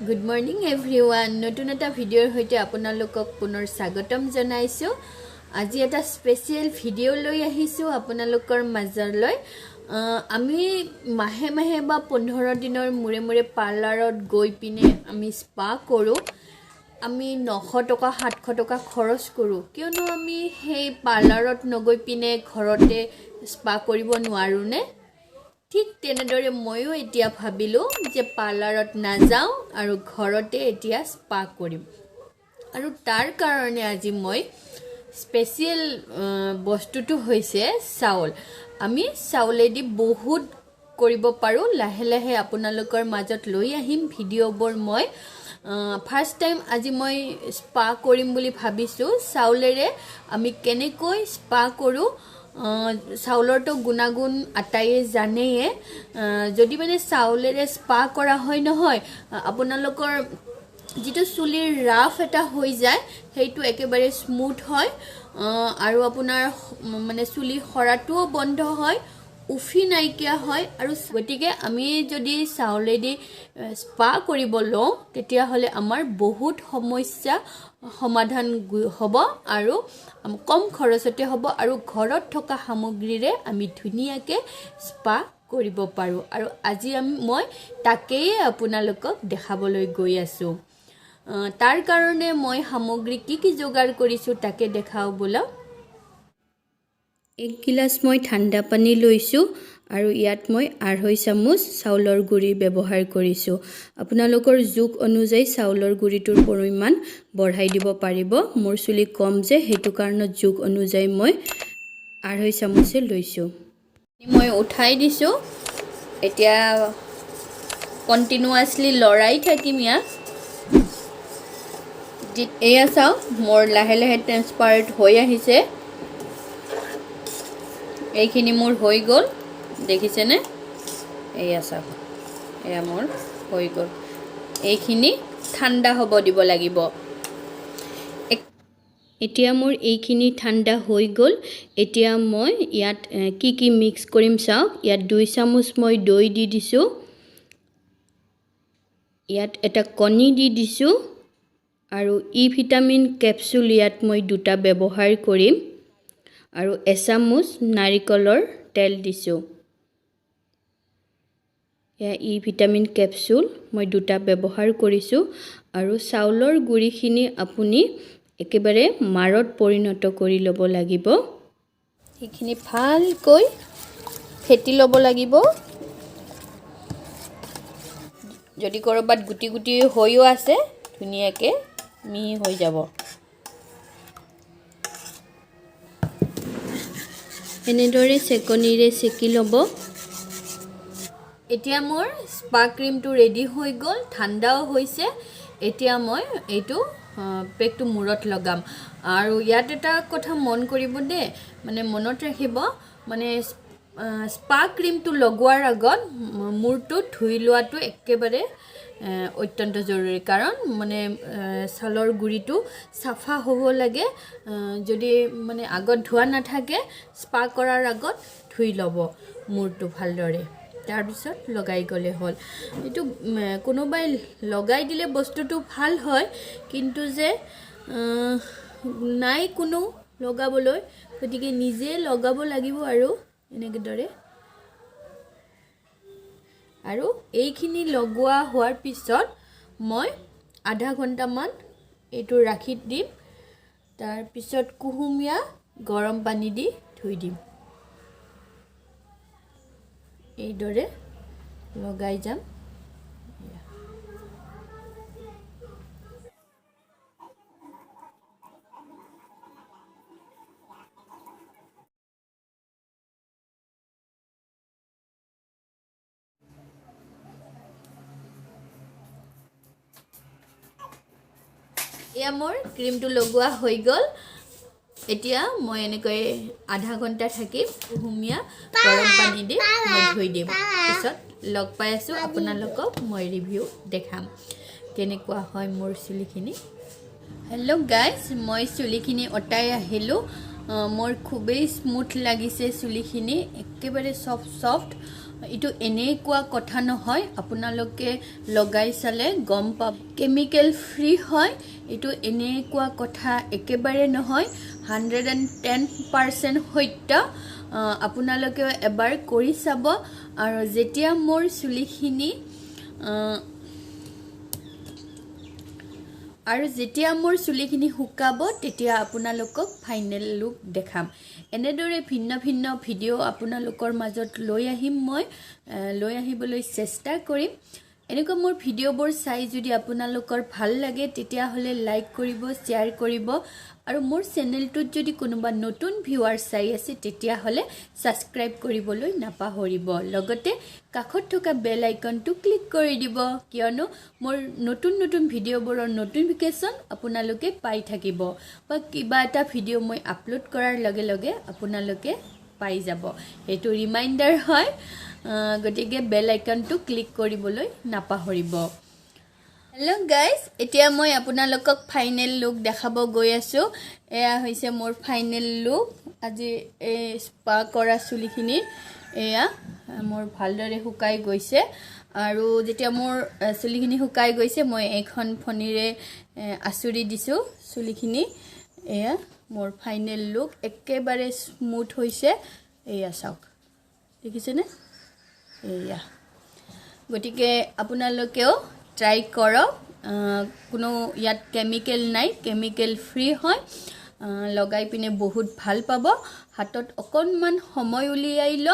Good morning everyone. নতুন এটা ভিডিওৰ হৈতে আপোনালোকক পুনৰ স্বাগতম জনাইছো। আজি এটা স্পেশাল ভিডিও লৈ আহিছো আপোনালোকৰ মাজলৈ। আমি মাহে মাহে বা 15 দিনৰ মুৰে মুৰে পাৰ্লাৰত গৈ পিনে আমি স্পা কৰো। আমি 900 টকা 700 টকা খৰচ কৰো। কিয়নো আমি সেই পাৰ্লাৰত নগৈ পিনে ঘৰতে স্পা কৰিব নোৱাৰো নে? ঠিক তেনেদৰে ময়ো এতিয়া ভাবিলো যে পাৰ্লাৰত না যাও আৰু ঘৰতে এতিয়া স্পা কৰিম। আৰু তাৰ কাৰণে আজি মই স্পেশাল বস্তুটো হৈছে চাউল। আমি চাউলেদি বহুত কৰিব পাৰো। লাহে লাহে আপোনালোকৰ মাজত লৈ আহিম ভিডিঅ'বোৰ মই। ফাৰ্স্ট টাইম আজি মই স্পা কৰিম বুলি ভাবিছো। চাউলেৰে আমি কেনেকৈ স্পা কৰো চাউলৰটো গুণাগুণ আটায়ে জানেয়ে। যদি মানে চাউলেৰে স্পা কৰা হয় নহয় আপোনালোকৰ যেটো চুলিৰ ৰাফ এটা হৈ যায় সেইটো একেবাৰে স্মুথ হয় আৰু আপোনাৰ মানে চুলি খৰাটোও বন্ধ হয়, উফি নাইকিয়া হয়। আৰু গতিকে আমি যদি চাউলেদি স্পা কৰিব লওঁ তেতিয়া হলে আমাৰ বহুত সমস্যা সমাধান হ'ব আৰু কম খৰচতে হ'ব আৰু ঘৰত থকা সামগ্ৰীৰে আমি ধুনীয়াকে স্পা কৰিব পাৰো। আৰু আজি মই তাকেই আপোনালোকক দেখাবলৈ গৈ আছো। তাৰ কাৰণে মই সামগ্ৰী কি যোগাৰ কৰিছো তাকে দেখাও বলা। 1 গিলাস মই ঠাণ্ডা পানী লৈছো আৰু ইয়াত মই 2.5 চামুচ চাউলৰ গুড়ি ব্যৱহাৰ কৰিছো। আপোনালোকৰ জোখ অনুযায়ী চাউলৰ গুড়িটোৰ পৰিমাণ বঢ়াই দিব পাৰিব। মোৰ চুলি কম যে হেতু কাৰণে জোখ অনুযায়ী মই 2.5 চামুচে লৈছো। মই উঠাই দিছো। এতিয়া কন্টিনিউয়াছলি লৰাই থাকিম ইয়াক। এয়া চাও মোৰ লাহে লাহে ট্ৰান্সপাৰেন্ট হৈ আহিছে। এইখিনি মোৰ হৈ গল দেখিছে নে? এয়া চাওক এয়া মোৰ হৈ গল। এইখিনি ঠাণ্ডা হ'ব দিব লাগিব। এতিয়া মোৰ এইখিনি ঠাণ্ডা হৈ গল। এতিয়া মই ইয়াত কি মিক্স কৰিম চাওক। ইয়াত 2 চামুচ মই দৈ দি দিছো। ইয়াত এটা কণী দি দিছো আৰু ই ভিটামিন কেপসুল ইয়াত মই 2টা ব্যৱহাৰ কৰিম আৰু 1 চামুচ নাৰিকলৰ তেল দিছো। এয়া ই ভিটামিন কেপসুল মই 2টা ব্যৱহাৰ কৰিছো আৰু চাউলৰ গুড়িখিনি আপুনি একেবাৰে মাৰত পৰিণত কৰি ল'ব লাগিব। এইখিনি ভালকৈ ফেটি ল'ব লাগিব। যদি কৰবাত গুটি গুটি হৈও আছে ধুনীয়াকে মিহি হৈ যাব। এনেদৰে চেকনিৰে চেকি ল'ব। এতিয়া মোৰ স্পা ক্ৰীমটো ৰেডি হৈ গল, ঠাণ্ডাও হৈছে। এতিয়া মই এইটো পেকটো মূৰত লগাম। আৰু ইয়াত এটা কথা মন কৰিব দে, মানে মনত ৰাখিব, মানে স্পা ক্ৰীমটো লগোৱাৰ আগত মূৰটো ধুই লোৱাটো একেবাৰে অত্যন্ত জৰুৰী। কাৰণ মানে ছালৰ গুড়িটো সাফা হ'ব লাগে। যদি মানে আগত ধোৱা নাথাকে স্পা কৰাৰ আগত ধুই ল'ব মূৰটো ভালদৰে। তাৰ পিছত লগাই গলে হল। এটো কোনোবাই লগাই দিলে বস্তুটো ভাল হয় কিন্তু যে নাই কোনো লগাবলৈ, গতিকে নিজে লগাব লাগিব আৰু এনেকে দৰে। আৰু এইখিনি লগোৱা হোৱাৰ পিছত মই আধা ঘণ্টা মান এইটো ৰাখি দিম। তাৰ পিছত কুহুমীয়া গৰম পানী দি ধুই দিম। এইদৰে লগাই যাম। এয়া মোৰ ক্ৰীমটো লগোৱা হৈ গল। এতিয়া মই এনেকৈ আধা ঘণ্টা থাকি কুহুমীয়া গৰম পানী দি মই ধুই দিম। পিছত লগ পাই আছো আপোনালোকক মই ৰিভিউ দেখাম কেনেকুৱা হয় মোৰ চুলিখিনি। হেল্ল গাইজ, মই চুলিখিনি অটাই আহিলো। মোৰ খুবেই স্মুথ লাগিছে চুলিখিনি, একেবাৰে সফট ইটো এনেকুৱা কথা নহয় আপোনালোকে লগাই চালে গম পাব কেমিক্যাল ফ্ৰী হয় ইটো এনেকুৱা কথা একেবাৰে নহয় 110% সত্য আপোনালোকে এবাৰ কৰি চাব আৰু যেতিয়া মোৰ চুলিখিনি আৰু যেতিয়া মোৰ চুলিখিনি শুকাব তেতিয়া আপোনালোকক ফাইনেল লুক দেখাম এনেদৰে ভিন্ন ভিন্ন ভিডিও আপোনালোকৰ মাজত লৈ আহিম মই লৈ আহিবলৈ চেষ্টা কৰিম এনেকুৱা মোৰ ভিডিওবোৰ চাই যদি আপোনালোকৰ ভাল লাগে তেতিয়া হলে লাইক কৰিব শেয়াৰ কৰিব আৰু মোৰ চেনেলটোত যদি কোনোবা নতুন ভিউৱাৰ চাই আছে তেতিয়া হলে সাবস্ক্ৰাইব কৰিবলৈ নাপাহৰিব লগতে কাষত থকা বেল আইকনটো ক্লিক কৰি দিব কিয়নো মোৰ নতুন নতুন ভিডিওবোৰৰ নটিফিকেশন আপোনালোকে পাই থাকিব বা কিবা এটা ভিডিও মই আপলোড কৰাৰ লগে লগে আপোনালোকে পাই যাব এটো ৰিমাইন্ডাৰ হয় গটিকে বেল আইকনটো ক্লিক কৰিবলৈ নাপাহৰিব হেল্লো গাইস এতিয়া মই আপোনালোকক ফাইনেল লুক দেখাব গৈ আছো এয়া হৈছে মোৰ ফাইনেল লুক আজি এই স্পা কৰা চুলিখিনি এয়া মোৰ ভালদৰে শুকাই গৈছে আৰু যেতিয়া মোৰ চুলিখিনি শুকাই গৈছে মই এখন ফনিৰে আচুৰি দিছো চুলিখিনি এয়া মোৰ ফাইনেল লুক একেবাৰে স্মুথ হৈছে এয়া চাওক দেখিছেনে এয়া গটিকে আপোনালোকেও ট্ৰাই কৰক কোনো ইয়াত কেমিক্যাল নাই কেমিক্যাল ফ্ৰী হয় লগাই পিনে বহুত ভাল পাব হাতত অকনমান সময় উলিয়াই ল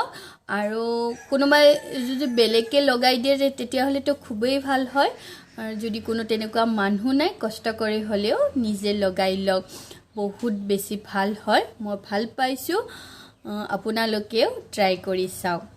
আৰু কোনোবাই যদি বেলেকে লগাই দিয়ে তেতিয়া হলে তো খুবেই ভাল হয় আৰু যদি কোনো তেনেকুৱা মানুহ নাই কষ্ট কৰি হলেও নিজে লগাই লওক বহুত বেছি ভাল হয় মই ভাল পাইছো আপোনালোকেও ট্রাই কৰি চাওক